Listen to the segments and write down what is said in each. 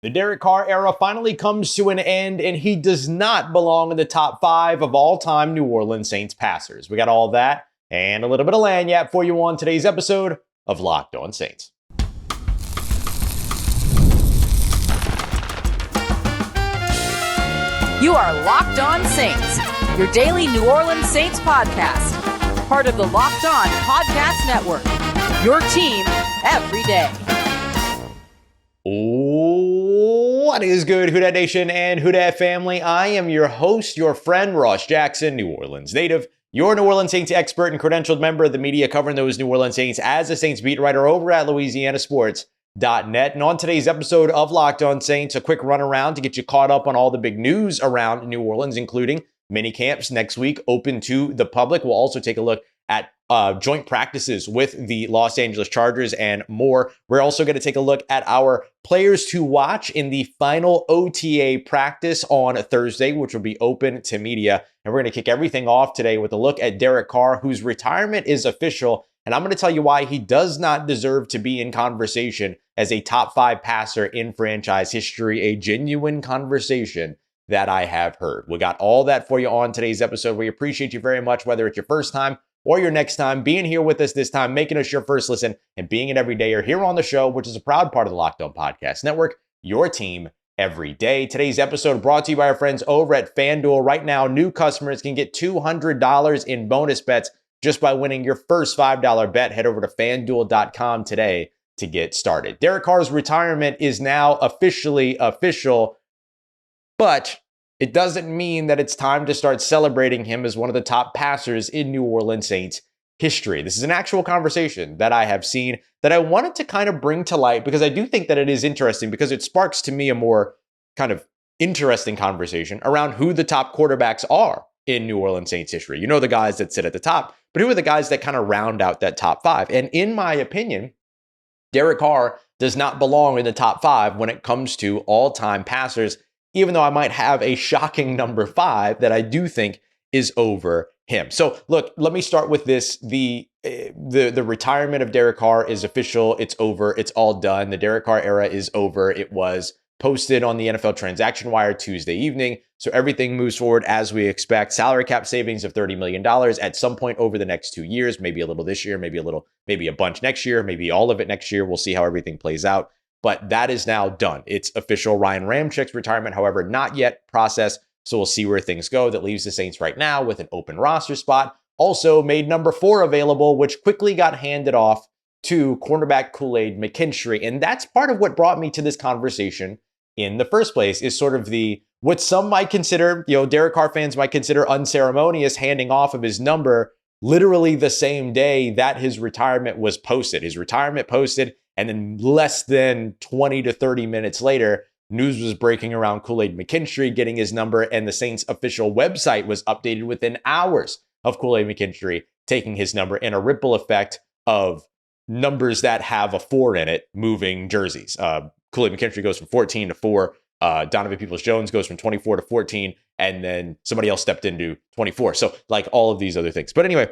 The Derek Carr era finally comes to an end, and he does not belong in the top 5 of all-time New Orleans Saints passers. We got all that and a little bit of lagniappe for you on today's episode of Locked On Saints. You are Locked On Saints, your daily New Orleans Saints podcast. Part of the Locked On Podcast Network, your team every day. What is good, Who Dat Nation and Who Dat family? I am your host, your friend, Ross Jackson, New Orleans native, your New Orleans Saints expert and credentialed member of the media covering those New Orleans Saints as a Saints beat writer over at LouisianaSports.net. And on today's episode of Locked On Saints, a quick run around to get you caught up on all the big news around New Orleans, including minicamps next week open to the public. We'll also take a look at joint practices with the Los Angeles Chargers and more. We're also going to take a look at our players to watch in the final OTA practice on Thursday, which will be open to media. And we're going to kick everything off today with a look at Derek Carr, whose retirement is official. And I'm going to tell you why he does not deserve to be in conversation as a top 5 passer in franchise history, a genuine conversation that I have heard. We got all that for you on today's episode. We appreciate you very much, whether it's your first time or your next time, being here with us this time, making us your first listen, and being an everydayer here on the show, which is a proud part of the Locked On Podcast Network, your team every day. Today's episode brought to you by our friends over at FanDuel. Right now, new customers can get $200 in bonus bets just by winning your first $5 bet. Head over to FanDuel.com today to get started. Derek Carr's retirement is now officially official, but it doesn't mean that it's time to start celebrating him as one of the top passers in New Orleans Saints history. This is an actual conversation that I have seen that I wanted to kind of bring to light because I do think that it is interesting because it sparks to me a more kind of interesting conversation around who the top quarterbacks are in New Orleans Saints history. You know the guys that sit at the top, but who are the guys that kind of round out that top 5? And in my opinion, Derek Carr does not belong in the top 5 when it comes to all-time passers, even though I might have a shocking number 5 that I do think is over him. So look, let me start with this. The retirement of Derek Carr is official. It's over. It's all done. The Derek Carr era is over. It was posted on the NFL Transaction Wire Tuesday evening. So everything moves forward as we expect. Salary cap savings of $30 million at some point over the next 2 years, maybe a little this year, maybe a bunch next year, maybe all of it next year. We'll see how everything plays out. But that is now done. It's official. Ryan Ramczyk's retirement, however, not yet processed. So we'll see where things go. That leaves the Saints right now with an open roster spot. Also made number 4 available, which quickly got handed off to cornerback Kool-Aid McKinstry. And that's part of what brought me to this conversation in the first place, is sort of what some might consider, Derek Carr fans might consider unceremonious handing off of his number literally the same day that his retirement was posted. His retirement posted, and then less than 20 to 30 minutes later, news was breaking around Kool-Aid McKinstry getting his number, and the Saints official website was updated within hours of Kool-Aid McKinstry taking his number, and a ripple effect of numbers that have a 4 in it moving jerseys. Kool-Aid McKinstry goes from 14 to 4. Donovan Peoples-Jones goes from 24 to 14, and then somebody else stepped into 24. So like all of these other things. But anyway,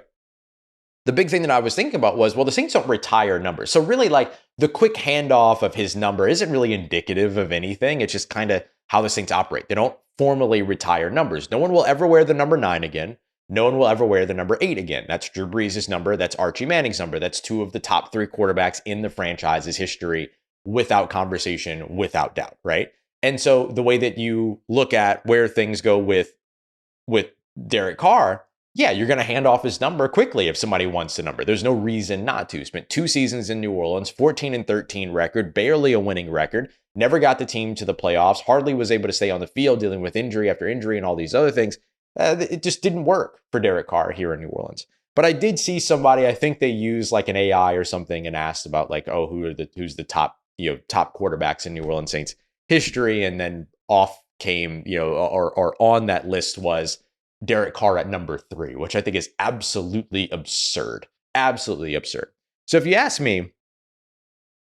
the big thing that I was thinking about was, well, the Saints don't retire numbers. So really, like, the quick handoff of his number isn't really indicative of anything. It's just kind of how the Saints operate. They don't formally retire numbers. No one will ever wear the number 9 again. No one will ever wear the number 8 again. That's Drew Brees' number. That's Archie Manning's number. That's 2 of the top 3 quarterbacks in the franchise's history, without conversation, without doubt, right? And so the way that you look at where things go with Derek Carr, yeah, you're going to hand off his number quickly if somebody wants the number. There's no reason not to. Spent 2 seasons in New Orleans, 14-13 record, barely a winning record, never got the team to the playoffs, hardly was able to stay on the field, dealing with injury after injury and all these other things. It just didn't work for Derek Carr here in New Orleans. But I did see somebody, I think they used like an AI or something, and asked about like, oh, who's the top quarterbacks in New Orleans Saints history, and then off came, or on that list was Derek Carr at number 3, which I think is absolutely absurd. Absolutely absurd. So if you ask me,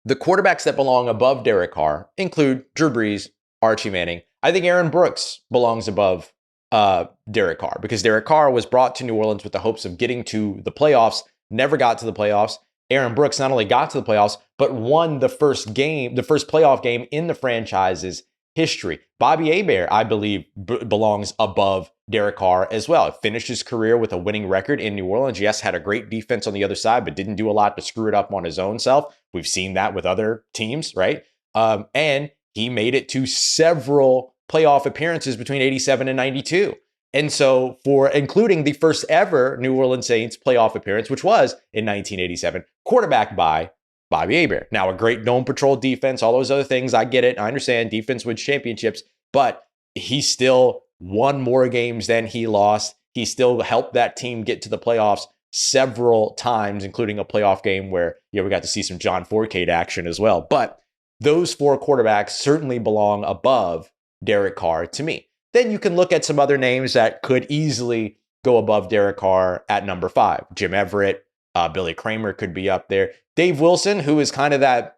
the quarterbacks that belong above Derek Carr include Drew Brees, Archie Manning. I think Aaron Brooks belongs above Derek Carr, because Derek Carr was brought to New Orleans with the hopes of getting to the playoffs, never got to the playoffs, Aaron Brooks not only got to the playoffs, but won the first playoff game in the franchise's history. Bobby Hebert, I believe, belongs above Derek Carr as well. Finished his career with a winning record in New Orleans. Yes, had a great defense on the other side, but didn't do a lot to screw it up on his own self. We've seen that with other teams, right? And he made it to several playoff appearances between 87 and 92. And so including the first ever New Orleans Saints playoff appearance, which was in 1987, quarterbacked by Bobby Hebert. Now, a great dome patrol defense, all those other things. I get it. I understand defense wins championships, but he still won more games than he lost. He still helped that team get to the playoffs several times, including a playoff game where we got to see some John Fourcade action as well. But those four quarterbacks certainly belong above Derek Carr to me. Then you can look at some other names that could easily go above Derek Carr at number 5. Jim Everett, Billy Kramer could be up there. Dave Wilson, who is kind of that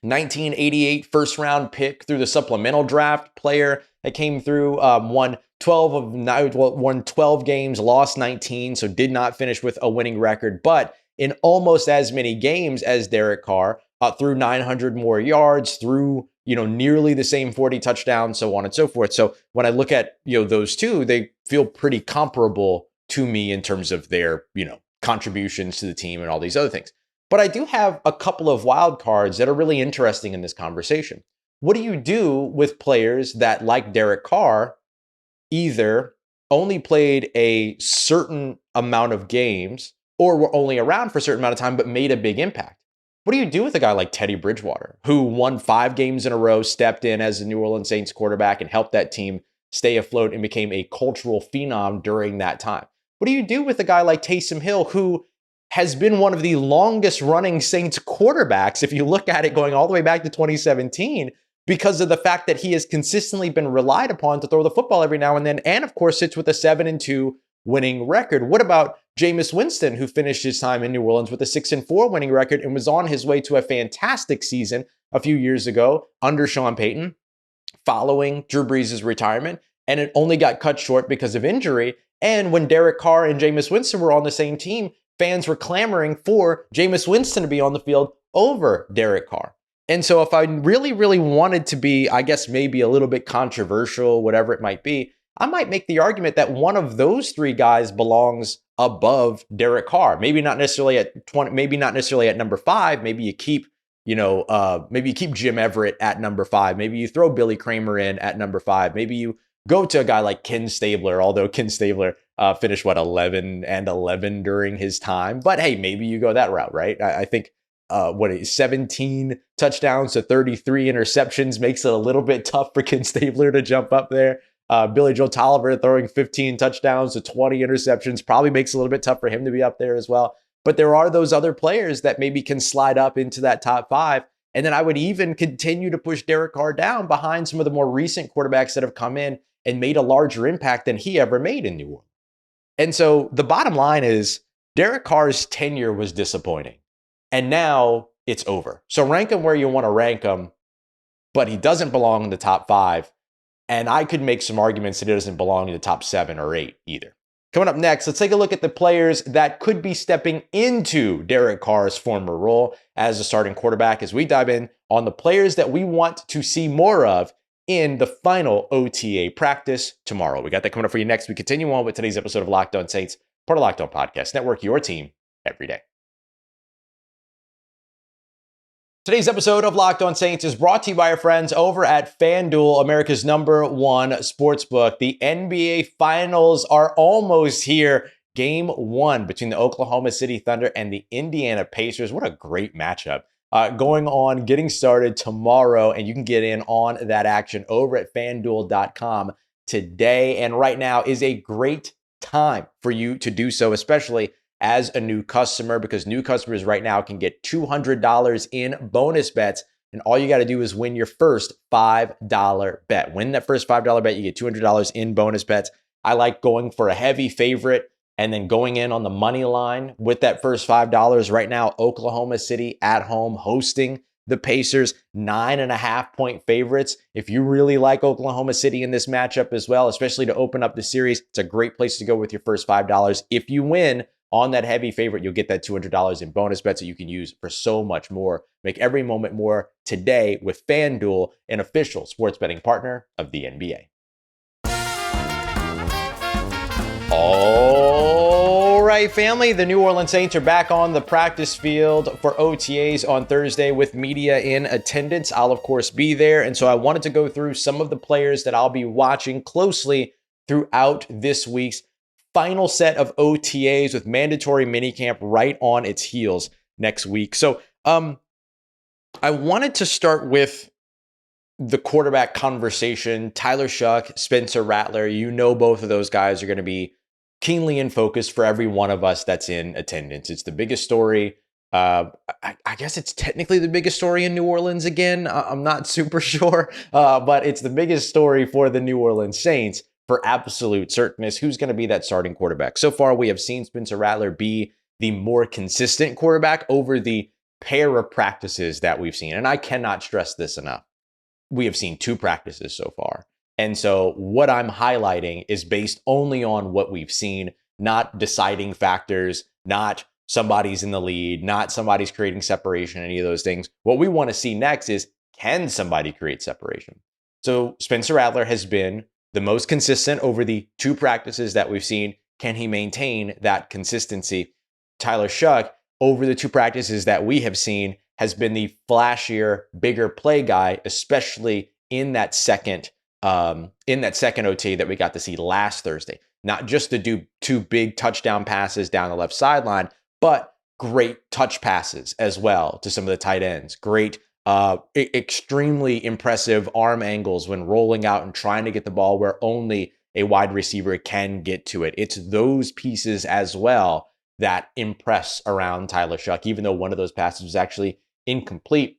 1988 first round pick through the supplemental draft player that came through, won 12 games, lost 19, so did not finish with a winning record, but in almost as many games as Derek Carr, threw 900 more yards, threw nearly the same 40 touchdowns, so on and so forth. So when I look at those two, they feel pretty comparable to me in terms of their contributions to the team and all these other things. But I do have a couple of wild cards that are really interesting in this conversation. What do you do with players that, like Derek Carr, either only played a certain amount of games or were only around for a certain amount of time but made a big impact? What do you do with a guy like Teddy Bridgewater, who won 5 games in a row, stepped in as the New Orleans Saints quarterback and helped that team stay afloat and became a cultural phenom during that time? What do you do with a guy like Taysom Hill, who has been one of the longest running Saints quarterbacks, if you look at it going all the way back to 2017, because of the fact that he has consistently been relied upon to throw the football every now and then, and of course sits with a 7-2 winning record? What about Jameis Winston, who finished his time in New Orleans with a 6-4 winning record and was on his way to a fantastic season a few years ago under Sean Payton, following Drew Brees' retirement, and it only got cut short because of injury. And when Derek Carr and Jameis Winston were on the same team, fans were clamoring for Jameis Winston to be on the field over Derek Carr. And so if I really, really wanted to be, I guess maybe a little bit controversial, whatever it might be, I might make the argument that one of those 3 guys belongs above Derek Carr. Maybe not necessarily at 20, maybe not necessarily at number 5. Maybe you keep, maybe you keep Jim Everett at number 5. Maybe you throw Billy Kramer in at number 5. Maybe you go to a guy like Ken Stabler, although Ken Stabler finished 11-11 during his time. But hey, maybe you go that route, right? I think 17 touchdowns to 33 interceptions makes it a little bit tough for Ken Stabler to jump up there. Billy Joe Tolliver throwing 15 touchdowns to 20 interceptions probably makes it a little bit tough for him to be up there as well. But there are those other players that maybe can slide up into that top 5. And then I would even continue to push Derek Carr down behind some of the more recent quarterbacks that have come in and made a larger impact than he ever made in New Orleans. And so the bottom line is Derek Carr's tenure was disappointing. And now it's over. So rank him where you want to rank him, but he doesn't belong in the top 5. And I could make some arguments that he doesn't belong in the top 7 or 8 either. Coming up next, let's take a look at the players that could be stepping into Derek Carr's former role as a starting quarterback as we dive in on the players that we want to see more of in the final OTA practice tomorrow. We got that coming up for you next. We continue on with today's episode of Locked On Saints, part of Locked On Podcast Network, your team every day. Today's episode of Locked On Saints is brought to you by our friends over at FanDuel, America's #1 sportsbook. The NBA Finals are almost here. Game 1 between the Oklahoma City Thunder and the Indiana Pacers. What a great matchup. Getting started tomorrow, and you can get in on that action over at FanDuel.com today. And right now is a great time for you to do so, especially as a new customer, because new customers right now can get $200 in bonus bets. And all you got to do is win your first $5 bet. Win that first $5 bet, you get $200 in bonus bets. I like going for a heavy favorite and then going in on the money line with that first $5. Right now, Oklahoma City at home hosting the Pacers, 9.5-point favorites. If you really like Oklahoma City in this matchup as well, especially to open up the series, it's a great place to go with your first $5. If you win, on that heavy favorite, you'll get that $200 in bonus bets that you can use for so much more. Make every moment more today with FanDuel, an official sports betting partner of the NBA. All right, family, the New Orleans Saints are back on the practice field for OTAs on Thursday with media in attendance. I'll, of course, be there. And so I wanted to go through some of the players that I'll be watching closely throughout this week's final set of OTAs with mandatory minicamp right on its heels next week. So I wanted to start with the quarterback conversation. Tyler Shough, Spencer Rattler, you know both of those guys are going to be keenly in focus for every one of us that's in attendance. It's the biggest story. I guess it's technically the biggest story in New Orleans again. I'm not super sure, but it's the biggest story for the New Orleans Saints for absolute certainty. Who's going to be that starting quarterback? So far, we have seen Spencer Rattler be the more consistent quarterback over the pair of practices that we've seen. And I cannot stress this enough. We have seen 2 practices so far. And so what I'm highlighting is based only on what we've seen, not deciding factors, not somebody's in the lead, not somebody's creating separation, any of those things. What we want to see next is, can somebody create separation? So Spencer Rattler has been the most consistent over the 2 practices that we've seen. Can he maintain that consistency? Tyler Shough, over the 2 practices that we have seen, has been the flashier, bigger play guy, especially in that second OT that we got to see last Thursday. Not just to do 2 big touchdown passes down the left sideline, but great touch passes as well to some of the tight ends. Great, extremely impressive arm angles when rolling out and trying to get the ball where only a wide receiver can get to it. It's those pieces as well that impress around Tyler Shough, even though one of those passes was actually incomplete.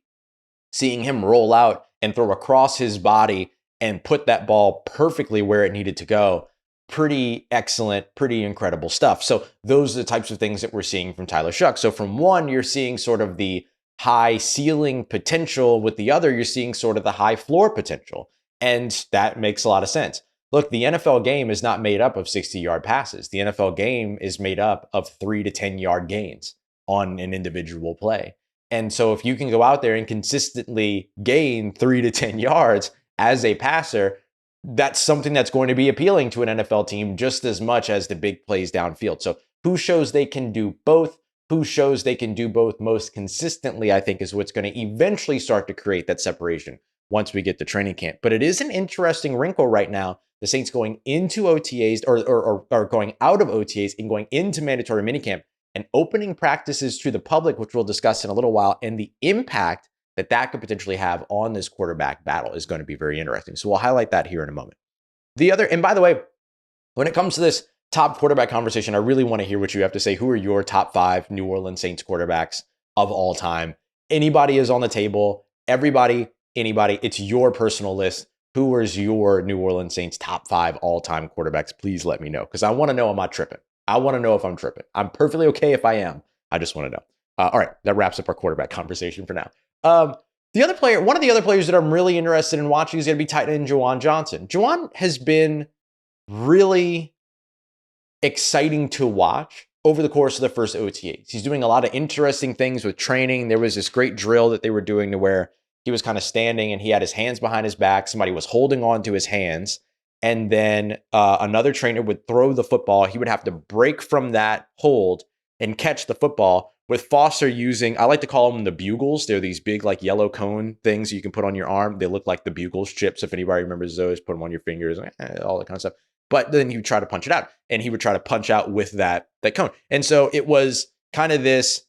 Seeing him roll out and throw across his body and put that ball perfectly where it needed to go, pretty excellent, pretty incredible stuff. So those are the types of things that we're seeing from Tyler Shough. So from one, you're seeing sort of the high ceiling potential. With the other, you're seeing sort of the high floor potential. And that makes a lot of sense. Look, the NFL game is not made up of 60-yard passes. The NFL game is made up of 3 to 10-yard gains on an individual play. And so if you can go out there and consistently gain 3 to 10 yards as a passer, that's something that's going to be appealing to an NFL team just as much as the big plays downfield. So who shows they can do both? Who shows they can do both most consistently, I think, is what's going to eventually start to create that separation once we get to training camp. But it is an interesting wrinkle right now. The Saints going into OTAs or going out of OTAs and going into mandatory minicamp and opening practices to the public, which we'll discuss in a little while, and the impact that could potentially have on this quarterback battle is going to be very interesting. So we'll highlight that here in a moment. And by the way, when it comes to this top quarterback conversation, I really want to hear what you have to say. Who are your top 5 New Orleans Saints quarterbacks of all time? Anybody is on the table. Everybody, anybody. It's your personal list. Who is your New Orleans Saints top 5 all-time quarterbacks? Please let me know, because I want to know, am I tripping? I want to know if I'm tripping. I'm perfectly okay if I am. I just want to know. All right, that wraps up our quarterback conversation for now. One of the other players that I'm really interested in watching is going to be tight end Juwan Johnson. Juwan has been really exciting to watch over the course of the first OTAs. He's doing a lot of interesting things with training. There was this great drill that they were doing to where he was kind of standing and he had his hands behind his back. Somebody was holding on to his hands. And then another trainer would throw the football. He would have to break from that hold and catch the football, with Foster using, I like to call them the bugles. They're these big like yellow cone things you can put on your arm. They look like the bugles chips. If anybody remembers those, put them on your fingers, all that kind of stuff. But then you try to punch it out, and he would try to punch out with that cone. And so it was kind of this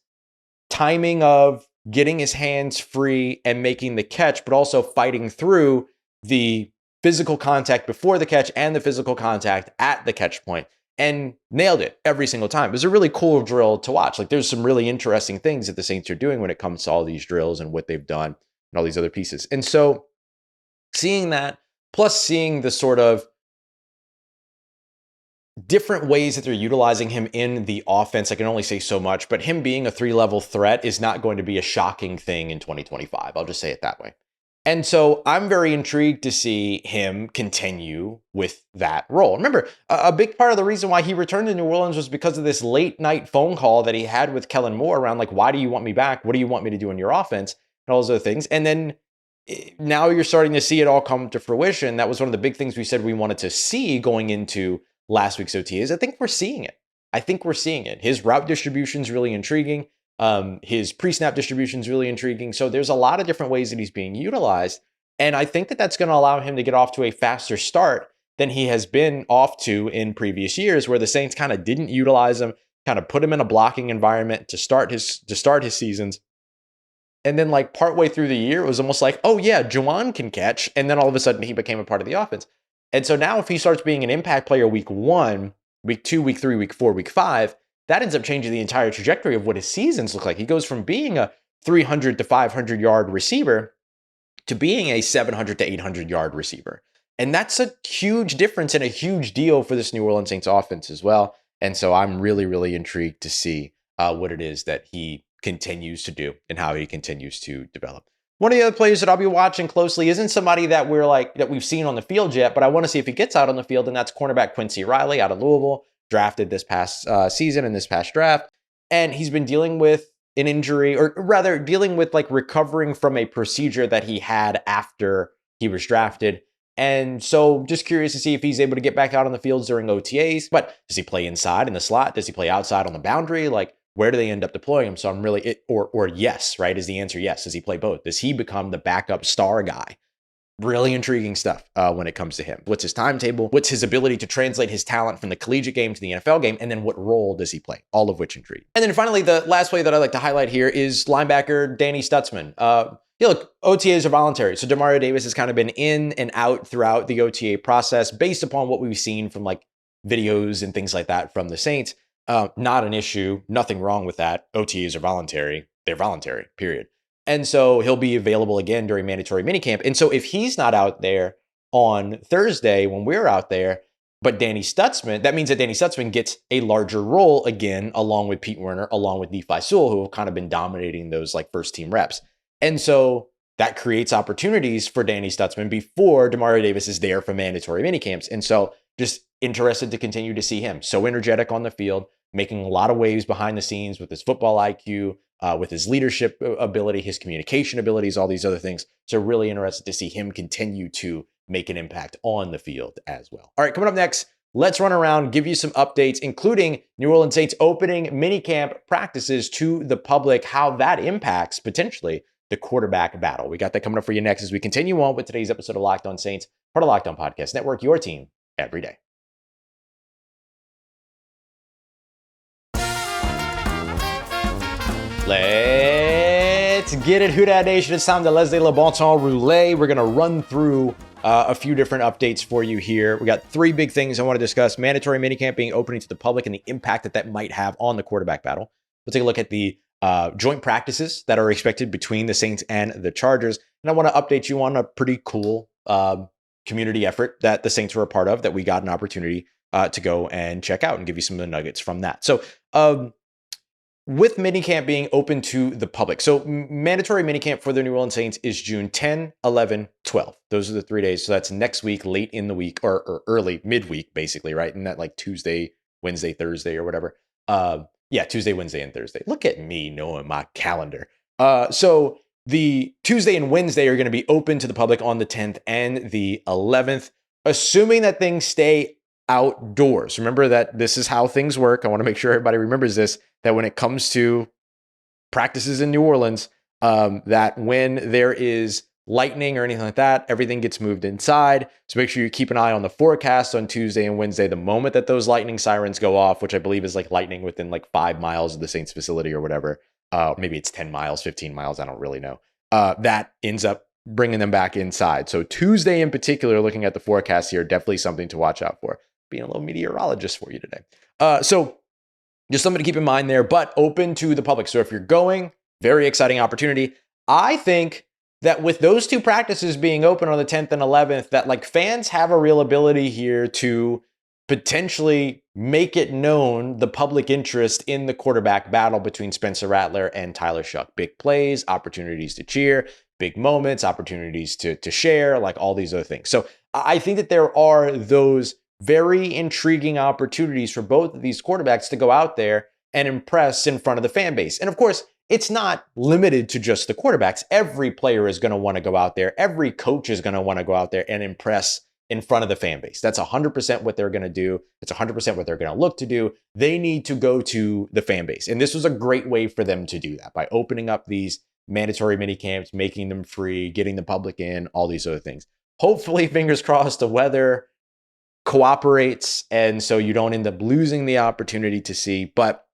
timing of getting his hands free and making the catch, but also fighting through the physical contact before the catch and the physical contact at the catch point, and nailed it every single time. It was a really cool drill to watch. Like, there's some really interesting things that the Saints are doing when it comes to all these drills and what they've done and all these other pieces. And so seeing that, plus seeing the sort of different ways that they're utilizing him in the offense, I can only say so much, but him being a 3-level threat is not going to be a shocking thing in 2025. I'll just say it that way. And so I'm very intrigued to see him continue with that role. Remember, a big part of the reason why he returned to New Orleans was because of this late night phone call that he had with Kellen Moore around like, why do you want me back? What do you want me to do in your offense? And all those other things. And then now you're starting to see it all come to fruition. That was one of the big things we said we wanted to see going into last week's OTAs. I think we're seeing it. His route distribution is really intriguing. His pre-snap distribution is really intriguing. So there's a lot of different ways that he's being utilized. And I think that that's going to allow him to get off to a faster start than he has been off to in previous years, where the Saints kind of didn't utilize him, kind of put him in a blocking environment to start his seasons. And then like partway through the year, it was almost like, oh yeah, Juwan can catch. And then all of a sudden he became a part of the offense. And so now if he starts being an impact player week 1, week 2, week 3, week 4, week 5, that ends up changing the entire trajectory of what his seasons look like. He goes from being a 300 to 500 yard receiver to being a 700 to 800 yard receiver. And that's a huge difference and a huge deal for this New Orleans Saints offense as well. And so I'm really, really intrigued to see what it is that he continues to do and how he continues to develop. One of the other players that I'll be watching closely isn't somebody that we've seen on the field yet, but I want to see if he gets out on the field, and that's cornerback Quincy Riley out of Louisville, drafted this past season in this past draft. And he's been dealing with an injury, or rather dealing with like recovering from a procedure that he had after he was drafted. And so just curious to see if he's able to get back out on the field during OTAs. But does he play inside in the slot? Does he play outside on the boundary? Like, where do they end up deploying him? So I'm really, or yes, right? Is the answer yes? Does he play both? Does he become the backup star guy? Really intriguing stuff when it comes to him. What's his timetable? What's his ability to translate his talent from the collegiate game to the NFL game? And then what role does he play? All of which intrigue. And then finally, the last play that I'd like to highlight here is linebacker Danny Stutzman. Look, OTAs are voluntary. So Demario Davis has kind of been in and out throughout the OTA process based upon what we've seen from like videos and things like that from the Saints. Not an issue. Nothing wrong with that. OTAs are voluntary. They're voluntary, period. And so he'll be available again during mandatory minicamp. And so if he's not out there on Thursday when we're out there, but Danny Stutzman, that means that Danny Stutzman gets a larger role again, along with Pete Werner, along with Nephi Sewell, who have kind of been dominating those like first team reps. And so that creates opportunities for Danny Stutzman before Demario Davis is there for mandatory minicamps. And so just interested to continue to see him. So energetic on the field, making a lot of waves behind the scenes with his football IQ, with his leadership ability, his communication abilities, all these other things. So really interested to see him continue to make an impact on the field as well. All right, coming up next, let's run around, give you some updates, including New Orleans Saints opening minicamp practices to the public, how that impacts potentially the quarterback battle. We got that coming up for you next as we continue on with today's episode of Locked On Saints, part of Locked On Podcast Network, your team every day. Let's get it, Who Dat Nation. It's time to Leslie Le Bon Temps Roulette. We're going to run through a few different updates for you here. We got 3 big things I want to discuss. Mandatory minicamp being opening to the public and the impact that that might have on the quarterback battle. We'll take a look at the joint practices that are expected between the Saints and the Chargers. And I want to update you on a pretty cool community effort that the Saints were a part of that we got an opportunity to go and check out and give you some of the nuggets from that. So with minicamp being open to the public. So mandatory minicamp for the New Orleans Saints is June 10, 11, 12. Those are the 3 days. So that's next week, late in the week, or early midweek, basically, right? And that like Tuesday, Wednesday, Thursday, or whatever. Yeah, Tuesday, Wednesday, and Thursday. Look at me knowing my calendar. So the Tuesday and Wednesday are going to be open to the public on the 10th and the 11th, assuming that things stay outdoors. Remember that this is how things work. I want to make sure everybody remembers this, that when it comes to practices in New Orleans, that when there is lightning or anything like that, everything gets moved inside. So make sure you keep an eye on the forecast on Tuesday and Wednesday. The moment that those lightning sirens go off, which I believe is like lightning within like 5 miles of the Saints facility or whatever, maybe it's 10 miles, 15 miles, I don't really know. That ends up bringing them back inside. So Tuesday in particular, looking at the forecast here, definitely something to watch out for. Being a little meteorologist for you today. So just something to keep in mind there, but open to the public. So if you're going, very exciting opportunity. I think that with those 2 practices being open on the 10th and 11th, that like fans have a real ability here to potentially make it known the public interest in the quarterback battle between Spencer Rattler and Tyler Shough. Big plays, opportunities to cheer, big moments, opportunities to share, like all these other things. So I think that there are those very intriguing opportunities for both of these quarterbacks to go out there and impress in front of the fan base. And of course, it's not limited to just the quarterbacks. Every player is going to want to go out there. Every coach is going to want to go out there and impress in front of the fan base. That's 100% what they're going to do. It's 100% what they're going to look to do. They need to go to the fan base. And this was a great way for them to do that by opening up these mandatory mini camps, making them free, getting the public in, all these other things. Hopefully, fingers crossed, the weather cooperates and so you don't end up losing the opportunity to see, but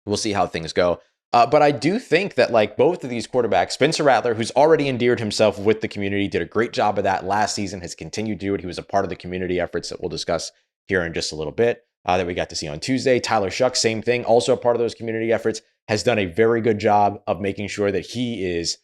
we'll see how things go. But I do think that like both of these quarterbacks, Spencer Rattler, who's already endeared himself with the community, did a great job of that last season, has continued to do it. He was a part of the community efforts that we'll discuss here in just a little bit that we got to see on Tuesday. Tyler Shough, same thing, also a part of those community efforts, has done a very good job of making sure that he is,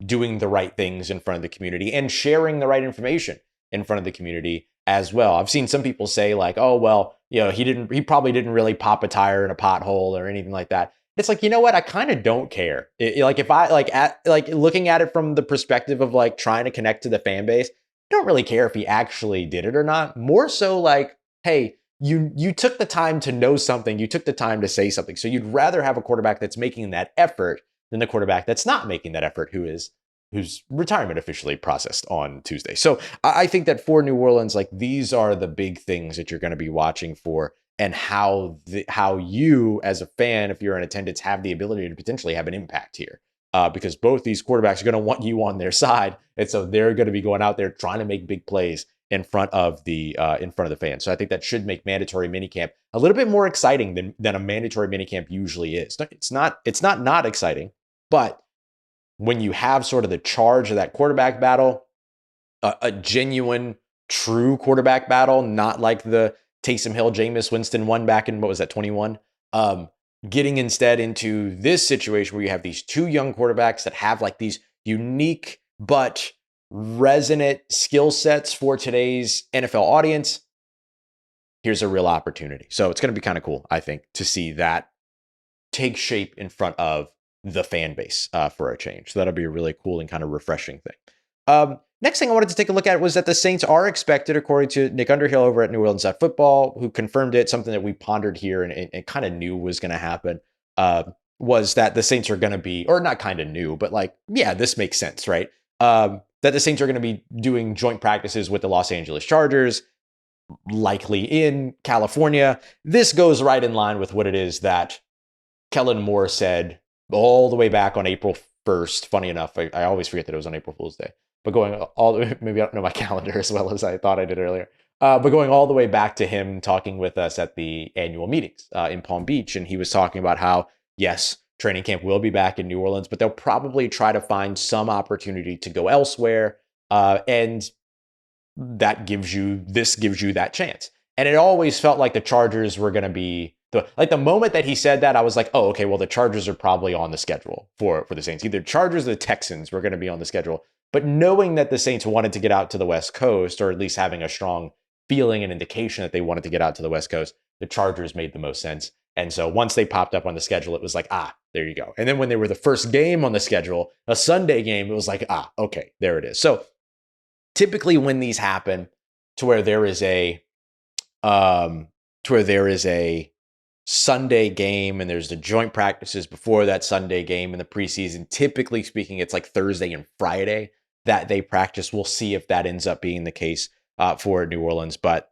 doing the right things in front of the community and sharing the right information in front of the community as well. I've seen some people say like, oh, well, he probably didn't really pop a tire in a pothole or anything like that. It's like, you know what? I kind of don't care. If I looking at it from the perspective of like trying to connect to the fan base, I don't really care if he actually did it or not. More so like, hey, you took the time to know something. You took the time to say something. So you'd rather have a quarterback that's making that effort than the quarterback that's not making that effort, whose retirement officially processed on Tuesday. So I think that for New Orleans, like these are the big things that you're going to be watching for, and how you as a fan, if you're in attendance, have the ability to potentially have an impact here. Because both these quarterbacks are going to want you on their side. And so they're going to be going out there trying to make big plays in front of the fans. So I think that should make mandatory minicamp a little bit more exciting than a mandatory minicamp usually is. It's not exciting, but when you have sort of the charge of that quarterback battle, a genuine, true quarterback battle, not like the Taysom Hill, Jameis Winston one back in, 21? Getting instead into this situation where you have these two young quarterbacks that have like these unique but resonant skill sets for today's NFL audience. Here's a real opportunity. So it's going to be kind of cool, I think, to see that take shape in front of the fan base for a change. So that'll be a really cool and kind of refreshing thing. Next thing I wanted to take a look at was that the Saints are expected, according to Nick Underhill over at New Orleans Football, who confirmed it, something that we pondered here and kind of knew was going to happen, was that the Saints are going to be, or not kind of knew, but like, yeah, this makes sense, right? That the Saints are going to be doing joint practices with the Los Angeles Chargers, likely in California. This goes right in line with what it is that Kellen Moore said all the way back on April 1st. Funny enough, I always forget that it was on April Fool's Day. But going all the way, maybe I don't know my calendar as well as I thought I did earlier. But going all the way back to him talking with us at the annual meetings in Palm Beach. And he was talking about how, yes, training camp will be back in New Orleans, but they'll probably try to find some opportunity to go elsewhere. And that gives you that chance. And it always felt like the Chargers were going to be, the moment that he said that, I was like, oh, okay, well, the Chargers are probably on the schedule for the Saints. Either Chargers or the Texans were going to be on the schedule. But knowing that the Saints wanted to get out to the West Coast, or at least having a strong feeling and indication that they wanted to get out to the West Coast, the Chargers made the most sense. And so once they popped up on the schedule, it was like, there you go. And then when they were the first game on the schedule, a Sunday game, it was like, okay, there it is. So typically when these happen to where there is a Sunday game and there's the joint practices before that Sunday game in the preseason, typically speaking, it's like Thursday and Friday that they practice. We'll see if that ends up being the case for New Orleans, but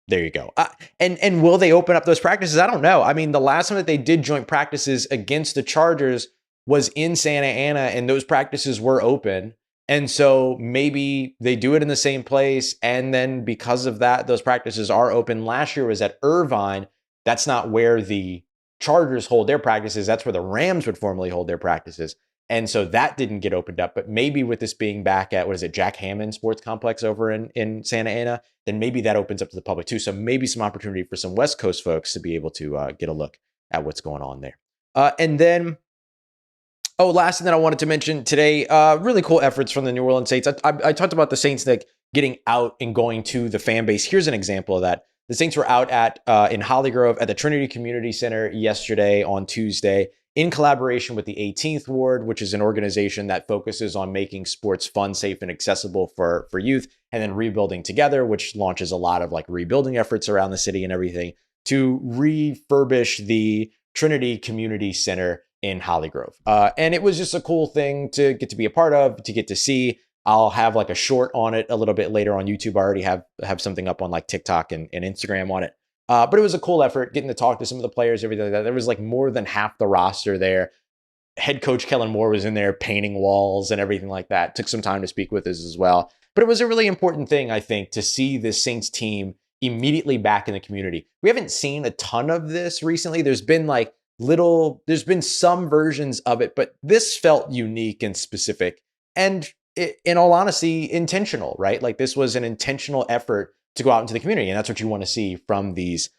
there you go. And will they open up those practices? I don't know. I mean, the last time that they did joint practices against the Chargers was in Santa Ana, and those practices were open. And so maybe they do it in the same place, and then because of that, those practices are open. Last year was at Irvine. That's not where the Chargers hold their practices. That's where the Rams would formerly hold their practices. And so that didn't get opened up. But maybe with this being back at, Jack Hammond Sports Complex over in Santa Ana, then maybe that opens up to the public too. So maybe some opportunity for some West Coast folks to be able to get a look at what's going on there. And then, last thing that I wanted to mention today, really cool efforts from the New Orleans Saints. I talked about the Saints like getting out and going to the fan base. Here's an example of that. The Saints were out in Holly Grove at the Trinity Community Center yesterday on Tuesday. in collaboration with the 18th Ward, which is an organization that focuses on making sports fun, safe, and accessible for youth, and then Rebuilding Together, which launches a lot of like rebuilding efforts around the city and everything, to refurbish the Trinity Community Center in Holly Grove. And it was just a cool thing to get to be a part of, to get to see. I'll have like a short on it a little bit later on YouTube. I already have something up on like TikTok and Instagram on it. But it was a cool effort getting to talk to some of the players, everything like that. There was like more than half the roster there. Head coach Kellen Moore was in there painting walls and everything like that. Took some time to speak with us as well. But it was a really important thing, I think, to see this Saints team immediately back in the community. We haven't seen a ton of this recently. There's been some versions of it, but this felt unique and specific. And in all honesty, intentional, right? Like this was an intentional effort to go out into the community, and that's what you want to see from these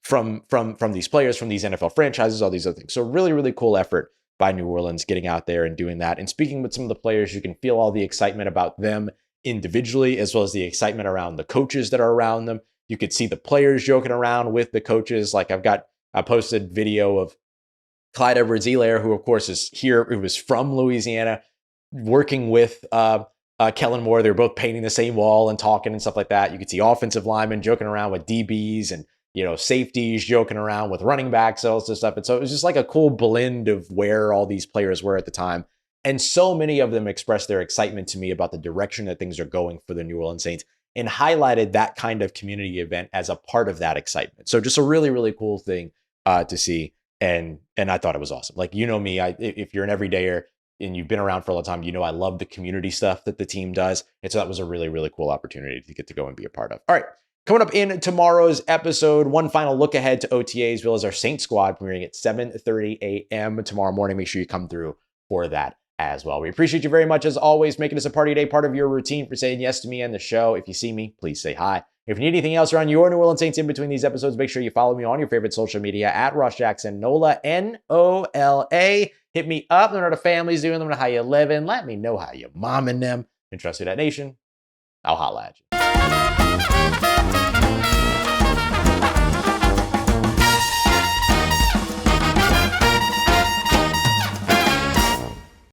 from these players, from these NFL franchises, all these other things. So really, really cool effort by New Orleans getting out there and doing that. And speaking with some of the players, you can feel all the excitement about them individually, as well as the excitement around the coaches that are around them. You could see the players joking around with the coaches. Like I posted video of Clyde Edwards-Helaire, who of course is here, who was from Louisiana, working with Kellen Moore. They're both painting the same wall and talking and stuff like that. You could see offensive linemen joking around with DBs and, safeties joking around with running backs, all this stuff. And so it was just like a cool blend of where all these players were at the time. And so many of them expressed their excitement to me about the direction that things are going for the New Orleans Saints, and highlighted that kind of community event as a part of that excitement. So just a really, really cool thing to see. And I thought it was awesome. Like, me, if you're an everydayer and you've been around for a long time, I love the community stuff that the team does. And so that was a really, really cool opportunity to get to go and be a part of. All right. Coming up in tomorrow's episode, one final look ahead to OTAs, as well as our Saints squad premiering at 7:30 a.m. tomorrow morning. Make sure you come through for that as well. We appreciate you very much, as always, making us a part of your day, part of your routine, for saying yes to me and the show. If you see me, please say hi. If you need anything else around your New Orleans Saints in between these episodes, make sure you follow me on your favorite social media at Ross Jackson Nola, Nola. Hit me up. Let me know how the family's doing. Let me know how you living. Let me know how you momming them. And trust you, that nation. I'll holla at you.